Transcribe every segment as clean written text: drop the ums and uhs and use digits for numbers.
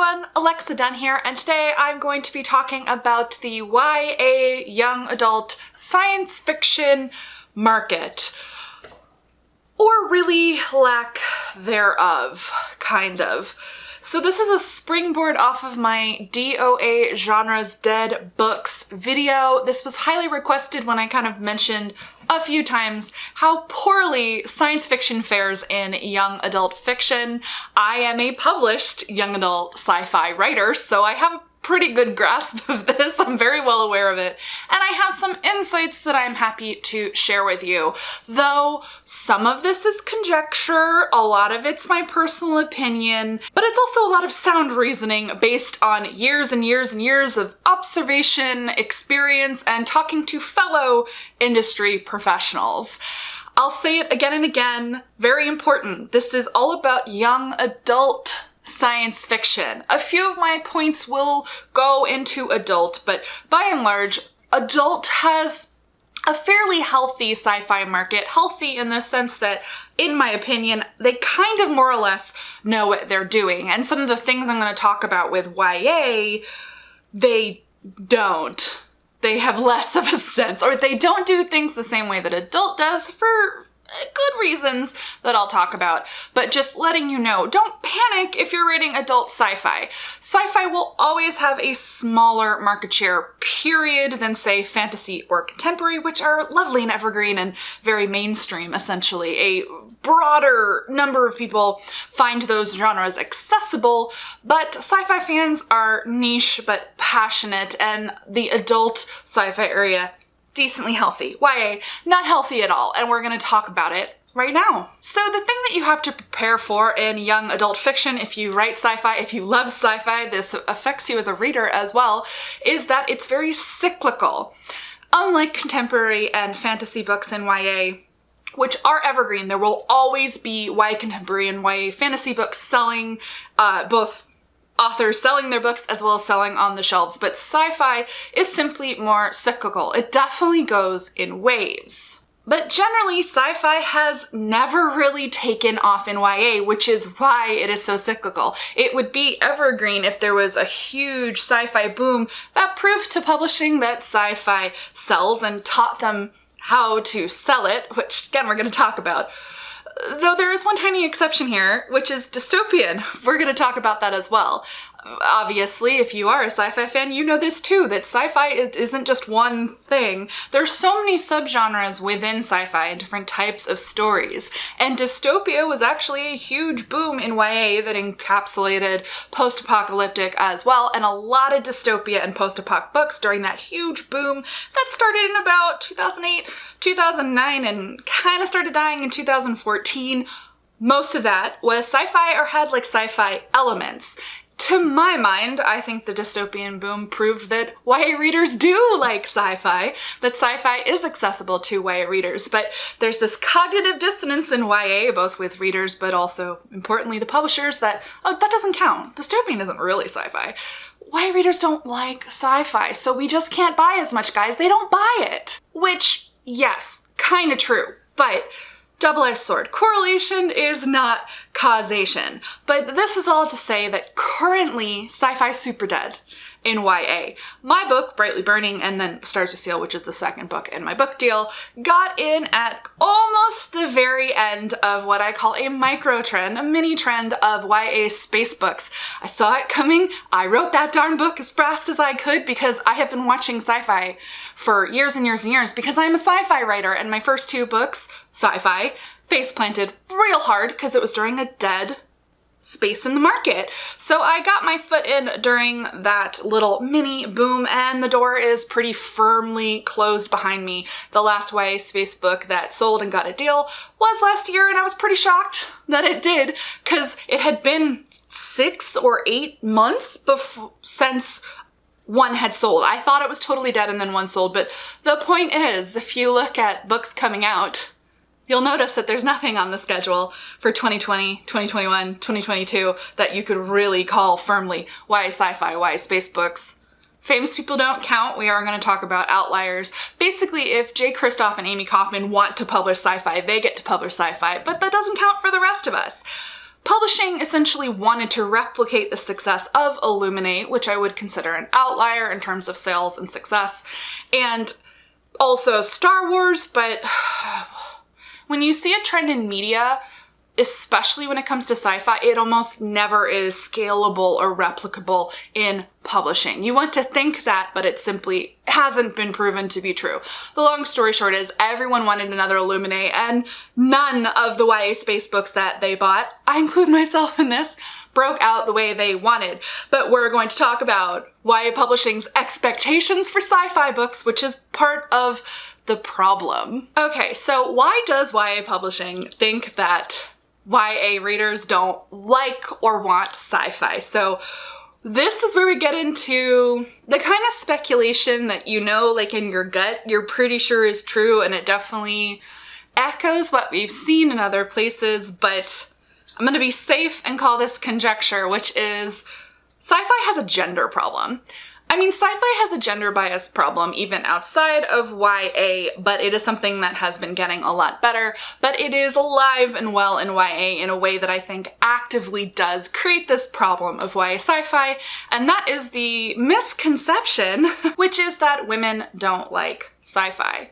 everyone, Alexa Dunn here, and today I'm going to be talking about the YA young adult science fiction market. Or really lack thereof, kind of. So this is a springboard off of my DOA Genres Dead Books video. This was highly requested when I kind of mentioned a few times how poorly science fiction fares in young adult fiction. I am a published young adult sci-fi writer, so I have a pretty good grasp of this. I'm very well aware of it, and I have some insights that I'm happy to share with you. Though some of this is conjecture, a lot of it's my personal opinion, but it's also a lot of sound reasoning based on years and years and years of observation, experience, and talking to fellow industry professionals. I'll say it again and again, very important. This is all about young adult science fiction. A few of my points will go into adult, but by and large, adult has a fairly healthy sci-fi market. Healthy in the sense that, in my opinion, they kind of more or less know what they're doing. And some of the things I'm going to talk about with YA, they don't. They have less of a sense, or they don't do things the same way that adult does for good reasons that I'll talk about. But just letting you know, don't panic if you're reading adult sci-fi. Sci-fi will always have a smaller market share, period, than say fantasy or contemporary, which are lovely and evergreen and very mainstream, essentially. A broader number of people find those genres accessible, but sci-fi fans are niche but passionate, and the adult sci-fi area decently healthy. YA, not healthy at all, and we're going to talk about it right now. So the thing that you have to prepare for in young adult fiction, if you write sci-fi, if you love sci-fi, this affects you as a reader as well, is that it's very cyclical. Unlike contemporary and fantasy books in YA, which are evergreen, there will always be YA contemporary and YA fantasy books selling, both authors selling their books as well as selling on the shelves, but sci-fi is simply more cyclical. It definitely goes in waves. But generally, sci-fi has never really taken off in YA, which is why it is so cyclical. It would be evergreen if there was a huge sci-fi boom that proved to publishing that sci-fi sells and taught them how to sell it, which again, we're going to talk about. Though there is one tiny exception here, which is dystopian. We're going to talk about that as well. Obviously, if you are a sci-fi fan, you know this too, that sci-fi isn't just one thing. There's so many subgenres within sci-fi and different types of stories. And dystopia was actually a huge boom in YA that encapsulated post-apocalyptic as well, and a lot of dystopia and post-apoc books during that huge boom that started in about 2008, 2009, and kind of started dying in 2014. Most of that was sci-fi or had like sci-fi elements. To my mind, I think the dystopian boom proved that YA readers do like sci-fi, that sci-fi is accessible to YA readers, but there's this cognitive dissonance in YA, both with readers but also, importantly, the publishers, that, oh, that doesn't count. Dystopian isn't really sci-fi. YA readers don't like sci-fi, so we just can't buy as much, guys. They don't buy it. Which, yes, kind of true, but double-edged sword. Correlation is not causation. But this is all to say that currently sci-fi is super dead in YA. My book, Brightly Burning, and then Stars to Seal, which is the second book in my book deal, got in at almost the very end of what I call a micro trend, a mini trend of YA space books. I saw it coming. I wrote that darn book as fast as I could because I have been watching sci-fi for years and years and years because I'm a sci-fi writer, and my first two books, sci-fi, face planted real hard because it was during a dead space in the market. So I got my foot in during that little mini boom, and the door is pretty firmly closed behind me. The last YA space book that sold and got a deal was last year, and I was pretty shocked that it did, because it had been 6 or 8 months since one had sold. I thought it was totally dead and then one sold, but the point is, if you look at books coming out, you'll notice that there's nothing on the schedule for 2020, 2021, 2022 that you could really call firmly YA sci-fi, YA space books. Famous people don't count. We are going to talk about outliers. Basically, if Jay Kristoff and Amy Kaufman want to publish sci-fi, they get to publish sci-fi, but that doesn't count for the rest of us. Publishing essentially wanted to replicate the success of Illuminate, which I would consider an outlier in terms of sales and success, and also Star Wars, but when you see a trend in media, especially when it comes to sci-fi, it almost never is scalable or replicable in publishing. You want to think that, but it simply hasn't been proven to be true. The long story short is everyone wanted another Illuminate, and none of the YA space books that they bought, I include myself in this, broke out the way they wanted. But we're going to talk about YA publishing's expectations for sci-fi books, which is part of the problem. Okay, so why does YA publishing think that YA readers don't like or want sci-fi? So this is where we get into the kind of speculation that like in your gut, you're pretty sure is true, and it definitely echoes what we've seen in other places, but I'm gonna be safe and call this conjecture, which is sci-fi has a gender problem. I mean, sci-fi has a gender bias problem even outside of YA, but it is something that has been getting a lot better, but it is alive and well in YA in a way that I think actively does create this problem of YA sci-fi, and that is the misconception, which is that women don't like sci-fi.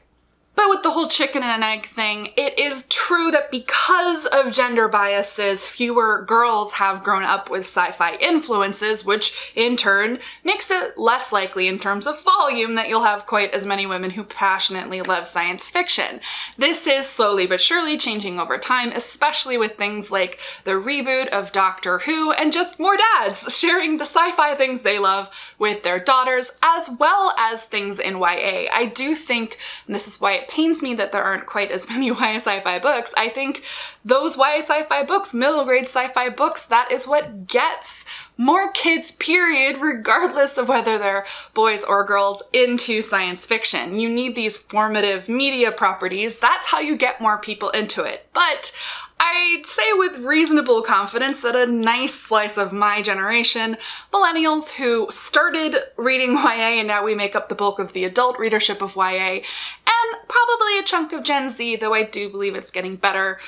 But with the whole chicken and egg thing, it is true that because of gender biases, fewer girls have grown up with sci-fi influences, which in turn makes it less likely in terms of volume that you'll have quite as many women who passionately love science fiction. This is slowly but surely changing over time, especially with things like the reboot of Doctor Who and just more dads sharing the sci-fi things they love with their daughters, as well as things in YA. I do think, and this is why it pains me that there aren't quite as many YA sci-fi books, I think those YA sci-fi books, middle grade sci-fi books, that is what gets more kids, period, regardless of whether they're boys or girls, into science fiction. You need these formative media properties. That's how you get more people into it. But I'd say with reasonable confidence that a nice slice of my generation, millennials who started reading YA and now we make up the bulk of the adult readership of YA, and probably a chunk of Gen Z, though I do believe it's getting better,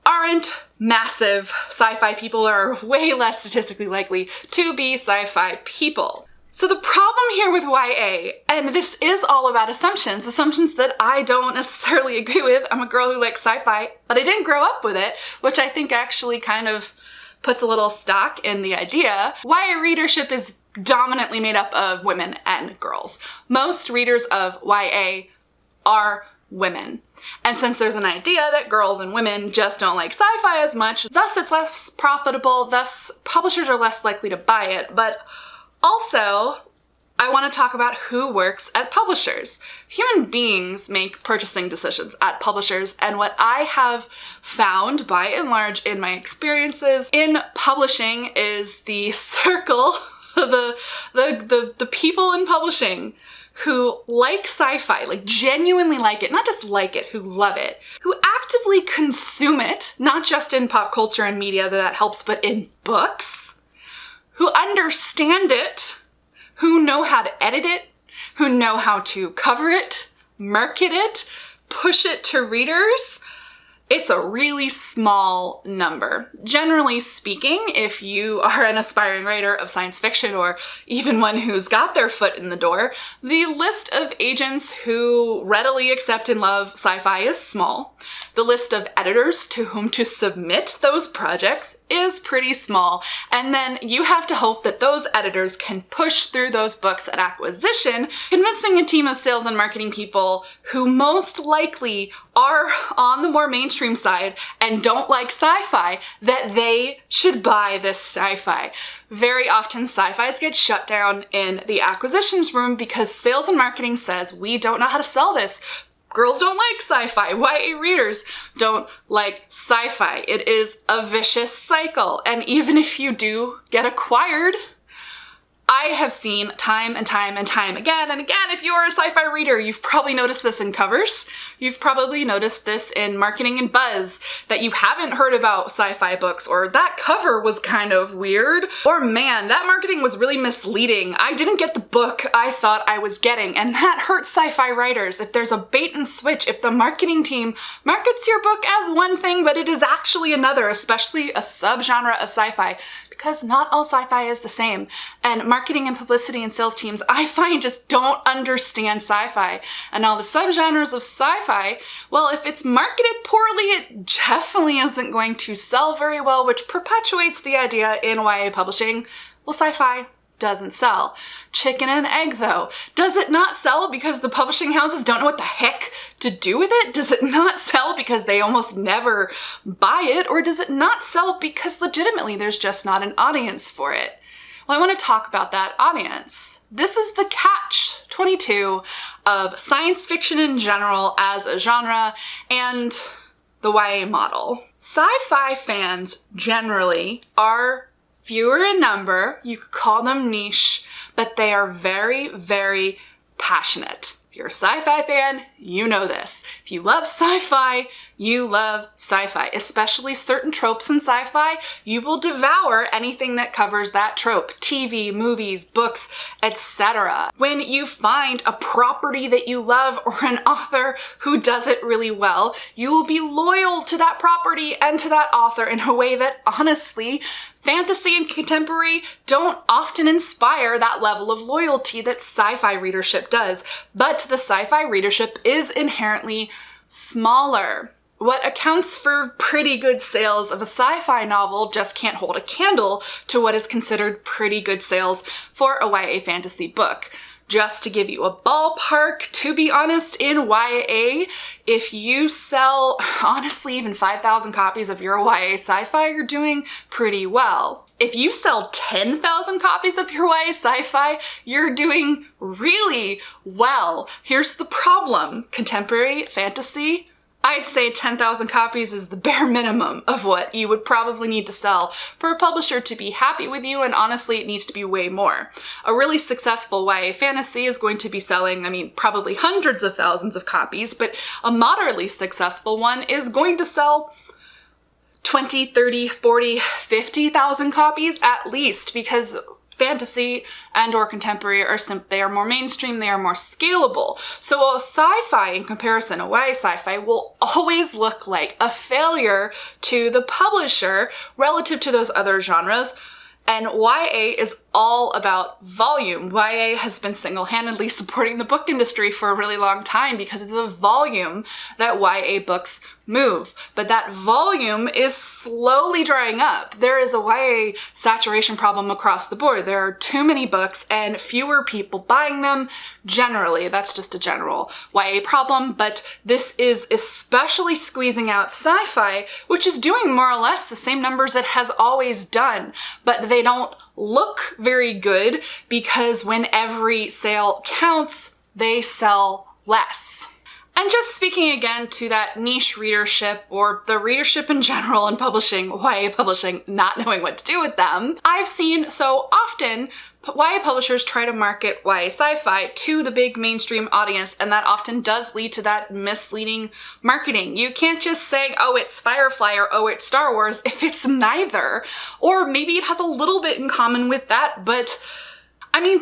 aren't massive sci-fi people, are way less statistically likely to be sci-fi people. So the problem here with YA, and this is all about assumptions that I don't necessarily agree with. I'm a girl who likes sci-fi, but I didn't grow up with it, which I think actually kind of puts a little stock in the idea. YA readership is dominantly made up of women and girls. Most readers of YA are women. And since there's an idea that girls and women just don't like sci-fi as much, thus it's less profitable, thus publishers are less likely to buy it. But also, I want to talk about who works at publishers. Human beings make purchasing decisions at publishers, and what I have found by and large in my experiences in publishing is the circle, the people in publishing who like sci-fi, like genuinely like it, not just like it, who love it, who actively consume it, not just in pop culture and media that helps, but in books, who understand it, who know how to edit it, who know how to cover it, market it, push it to readers. It's a really small number. Generally speaking, if you are an aspiring writer of science fiction or even one who's got their foot in the door, the list of agents who readily accept and love sci-fi is small. The list of editors to whom to submit those projects is pretty small. And then you have to hope that those editors can push through those books at acquisition, convincing a team of sales and marketing people who most likely are on the more mainstream side and don't like sci-fi that they should buy this sci-fi. Very often sci-fis get shut down in the acquisitions room because sales and marketing says, we don't know how to sell this. Girls don't like sci-fi. YA readers don't like sci-fi. It is a vicious cycle. And even if you do get acquired, I have seen time and time and time again and again, if you're a sci-fi reader, you've probably noticed this in covers. You've probably noticed this in marketing and buzz, that you haven't heard about sci-fi books, or that cover was kind of weird, or man, that marketing was really misleading. I didn't get the book I thought I was getting, and that hurts sci-fi writers. If there's a bait and switch, if the marketing team markets your book as one thing, but it is actually another, especially a subgenre of sci-fi, because not all sci-fi is the same. And marketing and publicity and sales teams, I find, just don't understand sci-fi. And all the subgenres of sci-fi, well, if it's marketed poorly, it definitely isn't going to sell very well, which perpetuates the idea in YA publishing, well, sci-fi doesn't sell. Chicken and egg, though. Does it not sell because the publishing houses don't know what the heck to do with it? Does it not sell because they almost never buy it? Or does it not sell because legitimately there's just not an audience for it? Well, I want to talk about that audience. This is the catch-22 of science fiction in general as a genre and the YA model. Sci-fi fans generally are fewer in number, you could call them niche, but they are very, very passionate. If you're a sci-fi fan, you know this. If you love sci-fi, you love sci-fi, especially certain tropes in sci-fi. You will devour anything that covers that trope. TV, movies, books, etc. When you find a property that you love or an author who does it really well, you will be loyal to that property and to that author in a way that, honestly, fantasy and contemporary don't often inspire that level of loyalty that sci-fi readership does, but the sci-fi readership is inherently smaller. What accounts for pretty good sales of a sci-fi novel just can't hold a candle to what is considered pretty good sales for a YA fantasy book. Just to give you a ballpark, to be honest, in YA, if you sell, honestly, even 5,000 copies of your YA sci-fi, you're doing pretty well. If you sell 10,000 copies of your YA sci-fi, you're doing really well. Here's the problem. Contemporary fantasy, I'd say 10,000 copies is the bare minimum of what you would probably need to sell for a publisher to be happy with you, and honestly, it needs to be way more. A really successful YA fantasy is going to be selling, probably hundreds of thousands of copies, but a moderately successful one is going to sell 20, 30, 40, 50,000 copies at least, because fantasy and or contemporary they are more mainstream, they are more scalable. So a sci-fi in comparison, a YA sci-fi will always look like a failure to the publisher relative to those other genres. And YA is all about volume. YA has been single-handedly supporting the book industry for a really long time because of the volume that YA books move. But that volume is slowly drying up. There is a YA saturation problem across the board. There are too many books and fewer people buying them generally. That's just a general YA problem, but this is especially squeezing out sci-fi, which is doing more or less the same numbers it has always done, but they don't look very good because when every sale counts, they sell less. And just speaking again to that niche readership, or the readership in general in publishing, YA publishing, not knowing what to do with them, I've seen so often YA publishers try to market YA sci-fi to the big mainstream audience, and that often does lead to that misleading marketing. You can't just say, oh, it's Firefly or oh, it's Star Wars if it's neither. Or maybe it has a little bit in common with that, but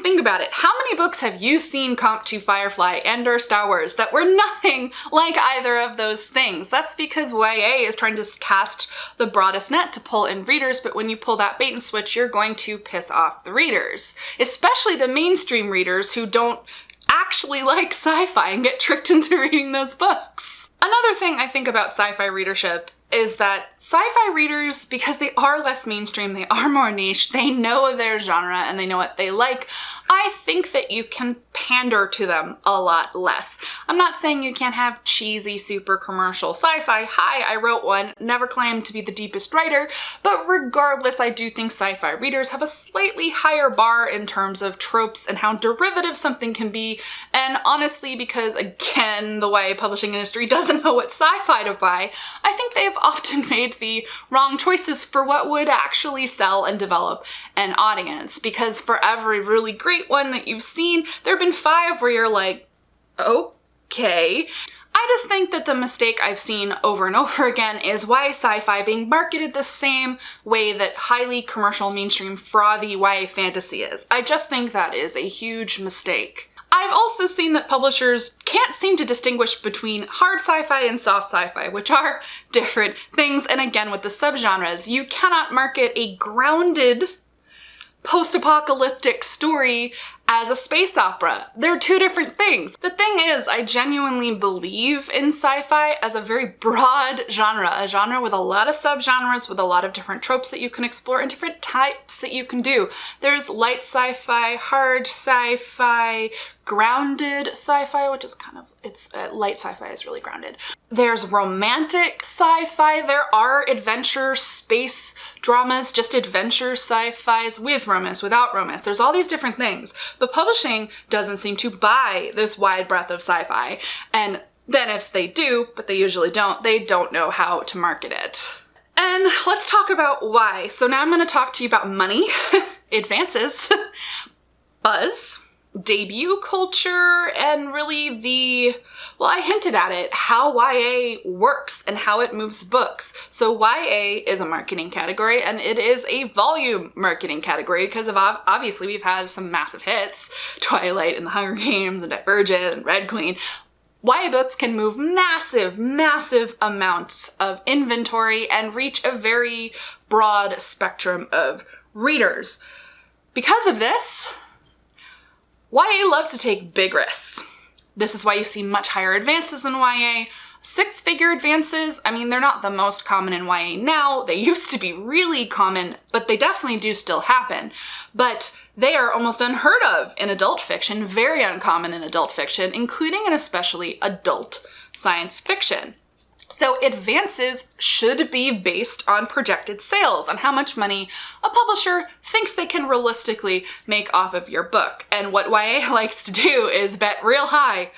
think about it. How many books have you seen comp to Firefly and or Star Wars that were nothing like either of those things? That's because YA is trying to cast the broadest net to pull in readers, but when you pull that bait and switch, you're going to piss off the readers, especially the mainstream readers who don't actually like sci-fi and get tricked into reading those books. Another thing I think about sci-fi readership is that sci-fi readers, because they are less mainstream, they are more niche, they know their genre and they know what they like, I think that you can pander to them a lot less. I'm not saying you can't have cheesy, super commercial sci-fi. Hi, I wrote one, never claimed to be the deepest writer, but regardless, I do think sci-fi readers have a slightly higher bar in terms of tropes and how derivative something can be, and honestly, because again, the YA publishing industry doesn't know what sci-fi to buy, I think they've often made the wrong choices for what would actually sell and develop an audience, because for every really great one that you've seen, there have been 5 where you're like, okay. I just think that the mistake I've seen over and over again is YA sci-fi being marketed the same way that highly commercial, mainstream, frothy YA fantasy is. I just think that is a huge mistake. I've also seen that publishers can't seem to distinguish between hard sci-fi and soft sci-fi, which are different things. And again, with the subgenres, you cannot market a grounded post-apocalyptic story as a space opera. They're 2 different things. The thing is, I genuinely believe in sci-fi as a very broad genre, a genre with a lot of subgenres, with a lot of different tropes that you can explore and different types that you can do. There's light sci-fi, hard sci-fi, grounded sci-fi, which is kind of, light sci-fi is really grounded. There's romantic sci-fi, there are adventure space dramas, just adventure sci-fis with romance, without romance. There's all these different things. But publishing doesn't seem to buy this wide breadth of sci-fi. And then if they do, but they usually don't, they don't know how to market it. And let's talk about why. So now I'm going to talk to you about money, advances, buzz, debut culture, and really I hinted at it, how YA works and how it moves books. So YA is a marketing category, and it is a volume marketing category because of obviously we've had some massive hits, Twilight and the Hunger Games and Divergent and Red Queen. YA books can move massive, massive amounts of inventory and reach a very broad spectrum of readers. Because of this, YA loves to take big risks. This is why you see much higher advances in YA. 6-figure advances, I mean, they're not the most common in YA now. They used to be really common, but they definitely do still happen. But they are almost unheard of in adult fiction, very uncommon in adult fiction, including and especially adult science fiction. So advances should be based on projected sales, on how much money a publisher thinks they can realistically make off of your book. And what YA likes to do is bet real high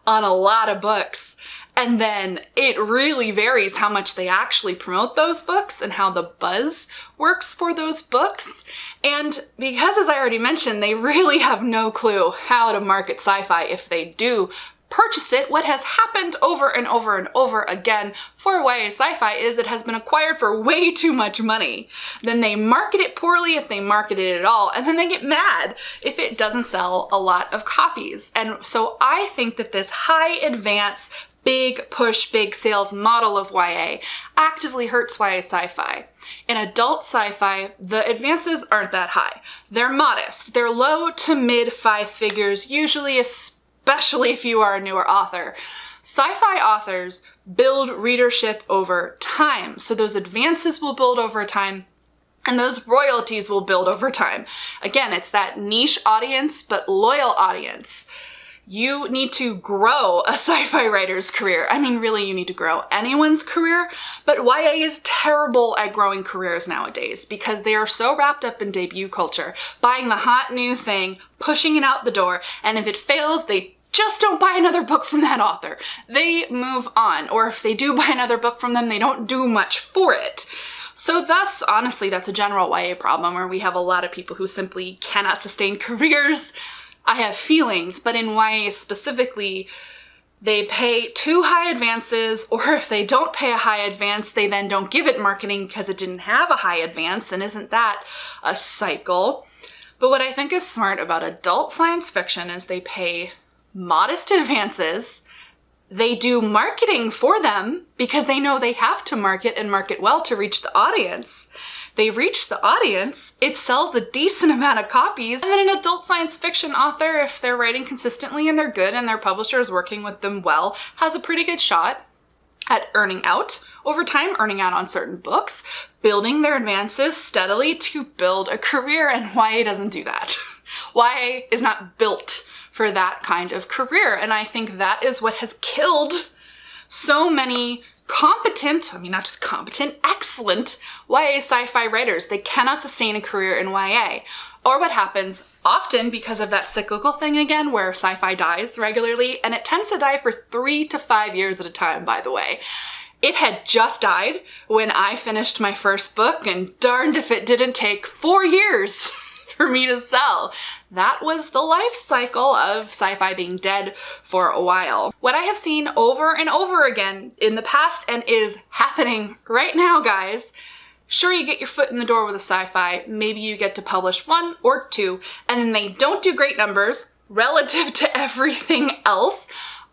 on a lot of books. And then it really varies how much they actually promote those books and how the buzz works for those books. And because, as I already mentioned, they really have no clue how to market sci-fi if they do purchase it, what has happened over and over and over again for YA sci-fi is it has been acquired for way too much money. Then they market it poorly if they market it at all, and then they get mad if it doesn't sell a lot of copies. And so I think that this high advance, big push, big sales model of YA actively hurts YA sci-fi. In adult sci-fi, the advances aren't that high. They're modest. They're low to mid 5 figures, usually especially if you are a newer author. Sci-fi authors build readership over time, so those advances will build over time, and those royalties will build over time. Again, it's that niche audience, but loyal audience. You need to grow a sci-fi writer's career. I mean, really, you need to grow anyone's career, but YA is terrible at growing careers nowadays because they are so wrapped up in debut culture, buying the hot new thing, pushing it out the door, and if it fails, they just don't buy another book from that author. They move on, or if they do buy another book from them, they don't do much for it. So thus, honestly, that's a general YA problem where we have a lot of people who simply cannot sustain careers. I have feelings, but in YA specifically, they pay too high advances, or if they don't pay a high advance, they then don't give it marketing because it didn't have a high advance, and isn't that a cycle? But what I think is smart about adult science fiction is they pay modest advances. They do marketing for them because they know they have to market and market well to reach the audience. They reach the audience, it sells a decent amount of copies, and then an adult science fiction author, if they're writing consistently and they're good and their publisher is working with them well, has a pretty good shot at earning out over time, earning out on certain books, building their advances steadily to build a career, and YA doesn't do that. YA is not built for that kind of career. And I think that is what has killed so many competent, not just competent, excellent YA sci-fi writers. They cannot sustain a career in YA. Or what happens often because of that cyclical thing again, where sci-fi dies regularly, and it tends to die for 3 to 5 years at a time, by the way. It had just died when I finished my first book, and darned if it didn't take 4 years for me to sell. That was the life cycle of sci-fi being dead for a while. What I have seen over and over again in the past and is happening right now, guys, sure, you get your foot in the door with a sci-fi, maybe you get to publish 1 or 2, and then they don't do great numbers relative to everything else.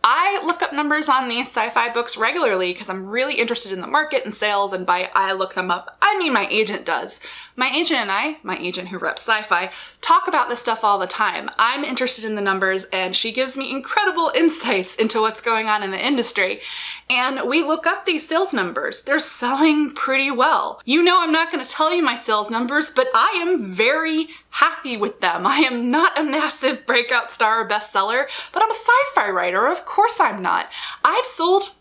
I look up numbers on these sci-fi books regularly because I'm really interested in the market and sales, and by I look them up, I mean my agent does. My agent and I, my agent who reps sci-fi, talk about this stuff all the time. I'm interested in the numbers, and she gives me incredible insights into what's going on in the industry. And we look up these sales numbers. They're selling pretty well. You know I'm not going to tell you my sales numbers, but I am very happy with them. I am not a massive breakout star or bestseller, but I'm a sci-fi writer. Of course I'm not. I've sold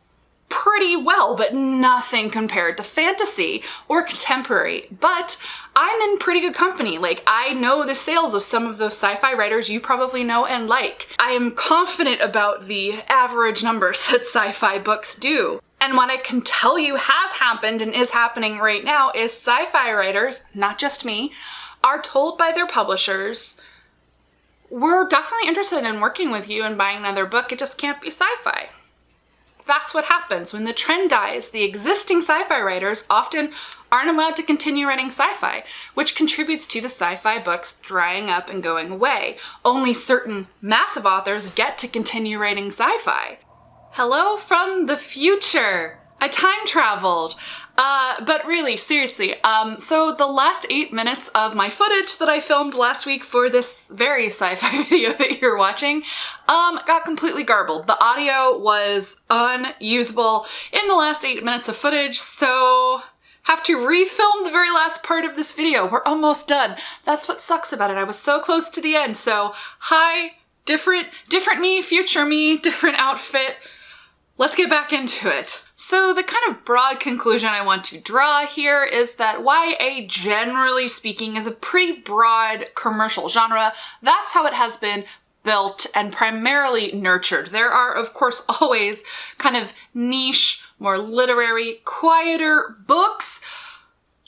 pretty well, but nothing compared to fantasy or contemporary. But I'm in pretty good company. Like, I know the sales of some of those sci-fi writers you probably know and like. I am confident about the average numbers that sci-fi books do. And what I can tell you has happened and is happening right now is sci-fi writers, not just me, are told by their publishers, we're definitely interested in working with you and buying another book, it just can't be sci-fi. That's what happens. When the trend dies, the existing sci-fi writers often aren't allowed to continue writing sci-fi, which contributes to the sci-fi books drying up and going away. Only certain massive authors get to continue writing sci-fi. Hello from the future! I time traveled. But really, seriously, so the last 8 minutes of my footage that I filmed last week for this very sci-fi video that you're watching, got completely garbled. The audio was unusable in the last 8 minutes of footage, so have to refilm the very last part of this video. We're almost done. That's what sucks about it. I was so close to the end, so hi, different me, future me, different outfit. Let's get back into it. So the kind of broad conclusion I want to draw here is that YA, generally speaking, is a pretty broad commercial genre. That's how it has been built and primarily nurtured. There are, of course, always kind of niche, more literary, quieter books,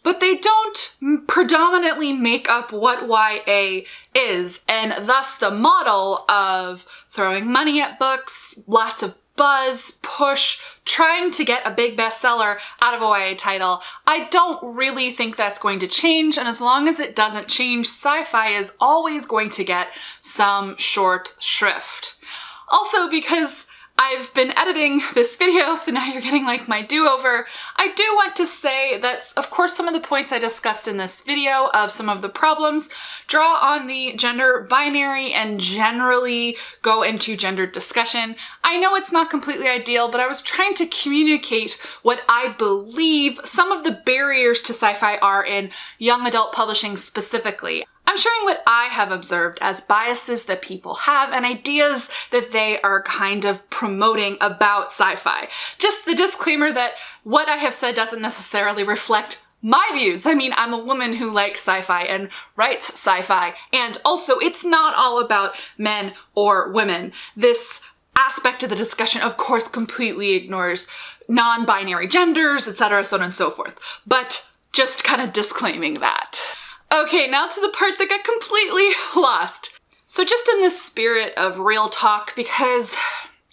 but they don't predominantly make up what YA is, and thus the model of throwing money at books, lots of buzz, push, trying to get a big bestseller out of a YA title, I don't really think that's going to change, and as long as it doesn't change, sci-fi is always going to get some short shrift. Also, because I've been editing this video, so now you're getting like my do-over, I do want to say that, of course, some of the points I discussed in this video of some of the problems draw on the gender binary and generally go into gendered discussion. I know it's not completely ideal, but I was trying to communicate what I believe some of the barriers to sci-fi are in young adult publishing specifically. I'm sharing what I have observed as biases that people have and ideas that they are kind of promoting about sci-fi. Just the disclaimer that what I have said doesn't necessarily reflect my views. I mean, I'm a woman who likes sci-fi and writes sci-fi, and also it's not all about men or women. This aspect of the discussion, of course, completely ignores non-binary genders, etc., so on and so forth. But just kind of disclaiming that. Okay, now to the part that got completely lost. So just in the spirit of real talk, because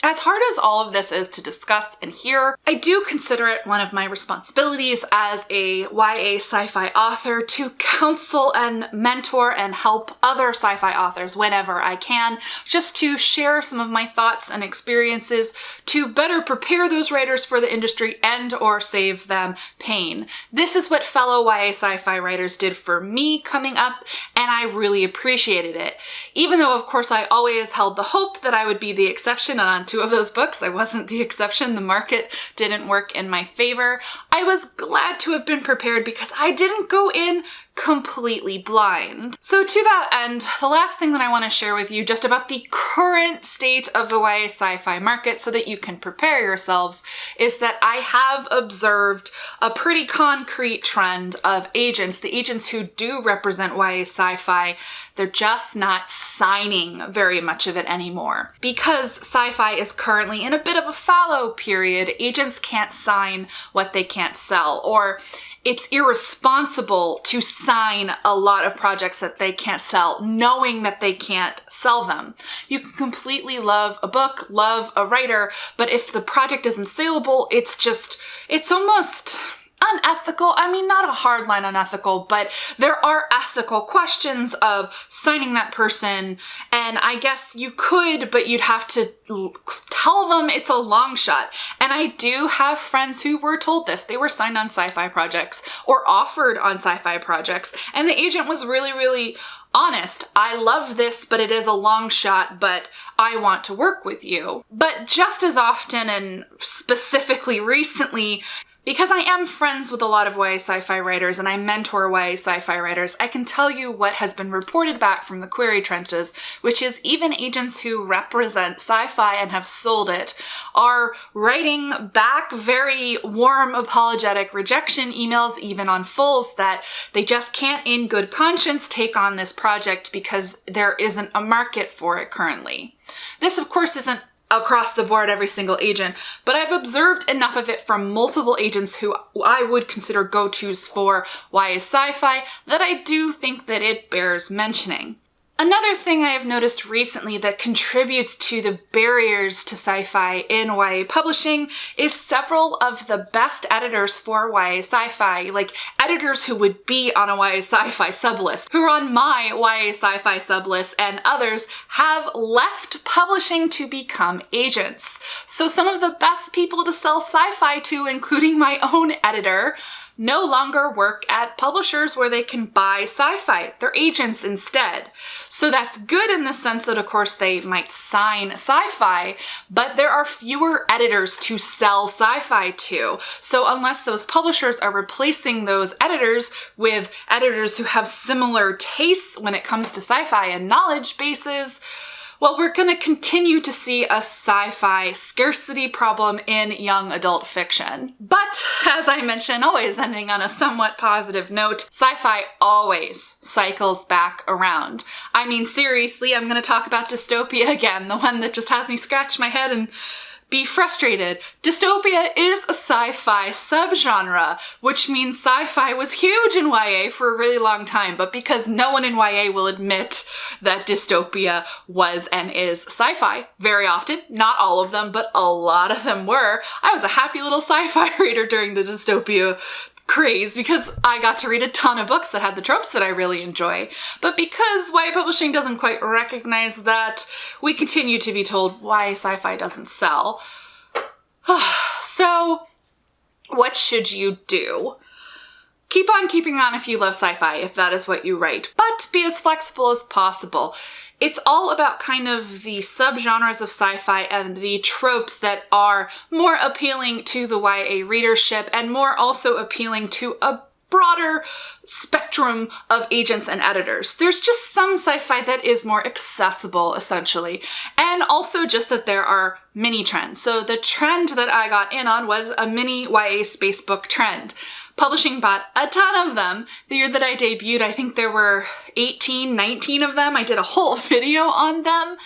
as hard as all of this is to discuss and hear, I do consider it one of my responsibilities as a YA sci-fi author to counsel and mentor and help other sci-fi authors whenever I can, just to share some of my thoughts and experiences to better prepare those writers for the industry and or save them pain. This is what fellow YA sci-fi writers did for me coming up, and I really appreciated it. Even though, of course, I always held the hope that I would be the exception, and on 2 of those books, I wasn't the exception. The market didn't work in my favor. I was glad to have been prepared because I didn't go in completely blind. So to that end, the last thing that I want to share with you just about the current state of the YA sci-fi market so that you can prepare yourselves is that I have observed a pretty concrete trend of agents, the agents who do represent YA sci-fi, they're just not signing very much of it anymore. Because sci-fi is currently in a bit of a fallow period, agents can't sign what they can't sell, or it's irresponsible to sign a lot of projects that they can't sell, knowing that they can't sell them. You can completely love a book, love a writer, but if the project isn't saleable, it's almost unethical. I mean, not a hard line unethical, but there are ethical questions of signing that person. And I guess you could, but you'd have to tell them it's a long shot. And I do have friends who were told this. They were signed on sci-fi projects or offered on sci-fi projects. And the agent was really, really honest. I love this, but it is a long shot, but I want to work with you. But just as often, and specifically recently, because I am friends with a lot of YA sci-fi writers and I mentor YA sci-fi writers, I can tell you what has been reported back from the query trenches, which is even agents who represent sci-fi and have sold it are writing back very warm, apologetic rejection emails, even on fulls, that they just can't in good conscience take on this project because there isn't a market for it currently. This, of course, isn't across the board every single agent, but I've observed enough of it from multiple agents who I would consider go-tos for YA sci-fi that I do think that it bears mentioning. Another thing I have noticed recently that contributes to the barriers to sci-fi in YA publishing is several of the best editors for YA sci-fi, like editors who would be on a YA sci-fi sublist, who are on my YA sci-fi sublist, and others have left publishing to become agents. So some of the best people to sell sci-fi to, including my own editor, no longer work at publishers where they can buy sci-fi. They're agents instead. So that's good in the sense that, of course, they might sign sci-fi, but there are fewer editors to sell sci-fi to. So unless those publishers are replacing those editors with editors who have similar tastes when it comes to sci-fi and knowledge bases, well, we're going to continue to see a sci-fi scarcity problem in young adult fiction. But, as I mentioned, always ending on a somewhat positive note, sci-fi always cycles back around. I mean, seriously, I'm going to talk about dystopia again, the one that just has me scratch my head and be frustrated. Dystopia is a sci-fi subgenre, which means sci-fi was huge in YA for a really long time, but because no one in YA will admit that dystopia was and is sci-fi very often, not all of them, but a lot of them were, I was a happy little sci-fi reader during the dystopia craze because I got to read a ton of books that had the tropes that I really enjoy. But because YA publishing doesn't quite recognize that, we continue to be told YA sci-fi doesn't sell. So, what should you do? Keep on keeping on if you love sci-fi, if that is what you write, but be as flexible as possible. It's all about kind of the subgenres of sci-fi and the tropes that are more appealing to the YA readership and more also appealing to a broader spectrum of agents and editors. There's just some sci-fi that is more accessible, essentially. And also just that there are mini trends. So the trend that I got in on was a mini YA space book trend. Publishing bought a ton of them. The year that I debuted, I think there were 18, 19 of them. I did a whole video on them,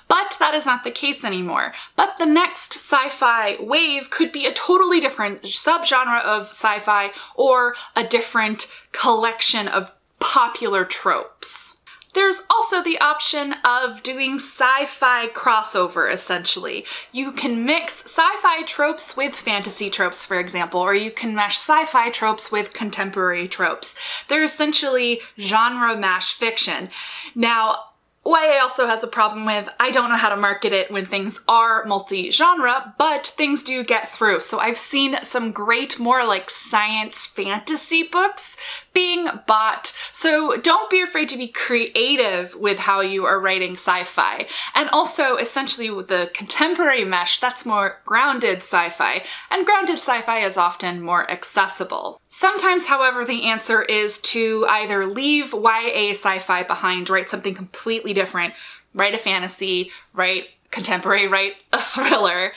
but that is not the case anymore. But the next sci-fi wave could be a totally different subgenre of sci-fi or a different collection of popular tropes. There's also the option of doing sci-fi crossover, essentially. You can mix sci-fi tropes with fantasy tropes, for example, or you can mesh sci-fi tropes with contemporary tropes. They're essentially genre mash fiction. Now, YA also has a problem with, I don't know how to market it when things are multi-genre, but things do get through. So I've seen some great, more like science fantasy books being bought. So don't be afraid to be creative with how you are writing sci-fi. And also, essentially, with the contemporary mesh, that's more grounded sci-fi. And grounded sci-fi is often more accessible. Sometimes, however, the answer is to either leave YA sci-fi behind, write something completely different, write a fantasy, write contemporary, write a thriller,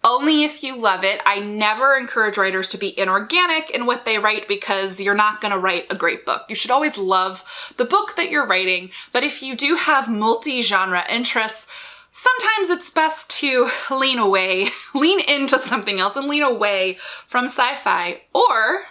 only if you love it. I never encourage writers to be inorganic in what they write because you're not going to write a great book. You should always love the book that you're writing, but if you do have multi-genre interests, sometimes it's best to lean into something else and lean away from sci-fi. Or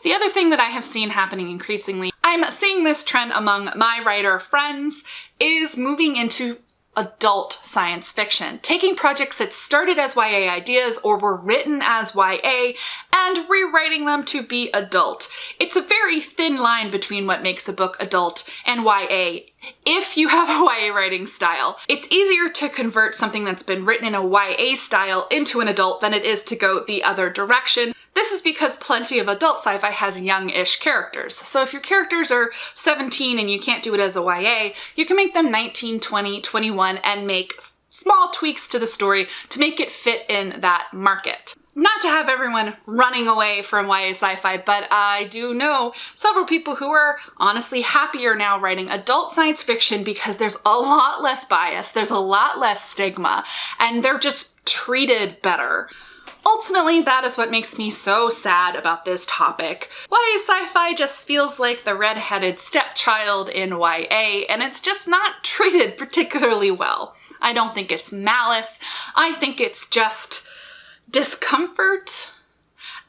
the other thing that I have seen happening increasingly, I'm seeing this trend among my writer friends, is moving into adult science fiction, taking projects that started as YA ideas or were written as YA and rewriting them to be adult. It's a very thin line between what makes a book adult and YA. If you have a YA writing style, it's easier to convert something that's been written in a YA style into an adult than it is to go the other direction. This is because plenty of adult sci-fi has young-ish characters. So if your characters are 17 and you can't do it as a YA, you can make them 19, 20, 21 and make small tweaks to the story to make it fit in that market. Not to have everyone running away from YA sci-fi, but I do know several people who are honestly happier now writing adult science fiction because there's a lot less bias, there's a lot less stigma, and they're just treated better. Ultimately, that is what makes me so sad about this topic. YA sci-fi just feels like the red-headed stepchild in YA, and it's just not treated particularly well. I don't think it's malice. I think it's just discomfort.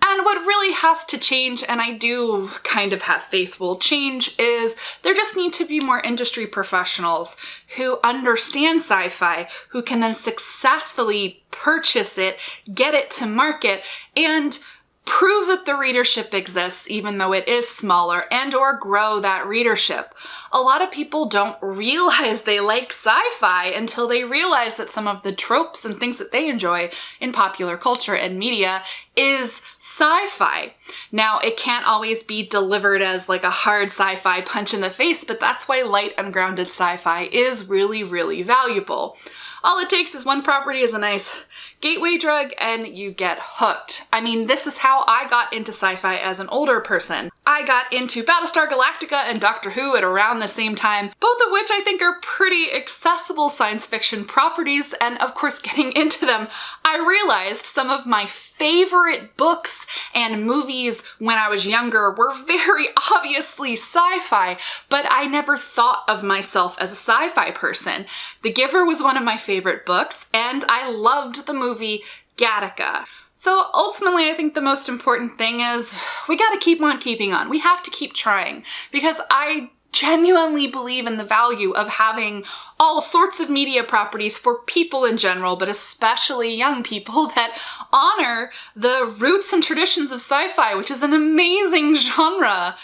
And what really has to change, and I do kind of have faith will change, is there just need to be more industry professionals who understand sci-fi, who can then successfully purchase it, get it to market, and prove that the readership exists even though it is smaller, and or grow that readership. A lot of people don't realize they like sci-fi until they realize that some of the tropes and things that they enjoy in popular culture and media is sci-fi. Now, it can't always be delivered as like a hard sci-fi punch in the face, but that's why light, ungrounded sci-fi is really, really valuable. All it takes is one property as a nice gateway drug and you get hooked. I mean, this is how I got into sci-fi as an older person. I got into Battlestar Galactica and Doctor Who at around the same time, both of which I think are pretty accessible science fiction properties, and of course getting into them, I realized some of my favorite books and movies when I was younger were very obviously sci-fi, but I never thought of myself as a sci-fi person. The Giver was one of my favorite books, and I loved the movie Gattaca. So ultimately, I think the most important thing is we gotta keep on keeping on. We have to keep trying, because I genuinely believe in the value of having all sorts of media properties for people in general, but especially young people, that honor the roots and traditions of sci-fi, which is an amazing genre.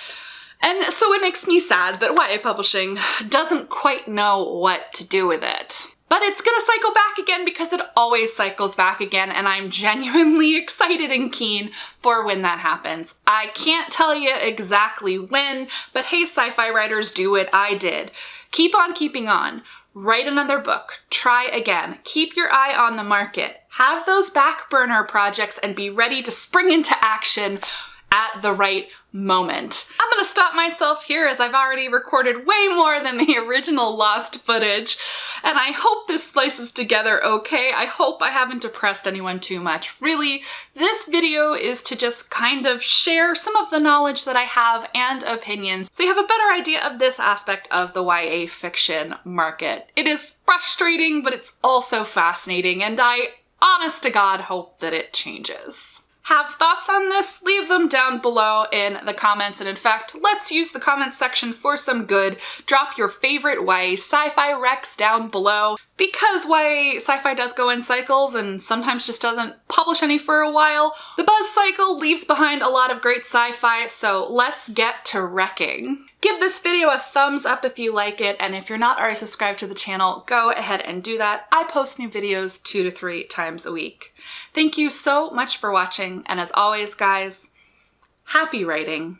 And so it makes me sad that YA publishing doesn't quite know what to do with it. But it's gonna cycle back again because it always cycles back again, and I'm genuinely excited and keen for when that happens. I can't tell you exactly when, but hey, sci-fi writers, do what I did. Keep on keeping on. Write another book. Try again. Keep your eye on the market. Have those back burner projects and be ready to spring into action at the right moment. I'm gonna stop myself here as I've already recorded way more than the original lost footage, and I hope this slices together okay. I hope I haven't depressed anyone too much. Really, this video is to just kind of share some of the knowledge that I have and opinions so you have a better idea of this aspect of the YA fiction market. It is frustrating, but it's also fascinating, and I, honest to God, hope that it changes. Have thoughts on this? Leave them down below in the comments, and in fact, let's use the comments section for some good. Drop your favorite YA sci-fi recs down below, because YA sci-fi does go in cycles and sometimes just doesn't publish any for a while. The buzz cycle leaves behind a lot of great sci-fi, so let's get to wrecking. Give this video a thumbs up if you like it, and if you're not already subscribed to the channel, go ahead and do that. I post new videos 2 to 3 times a week. Thank you so much for watching, and as always, guys, happy writing.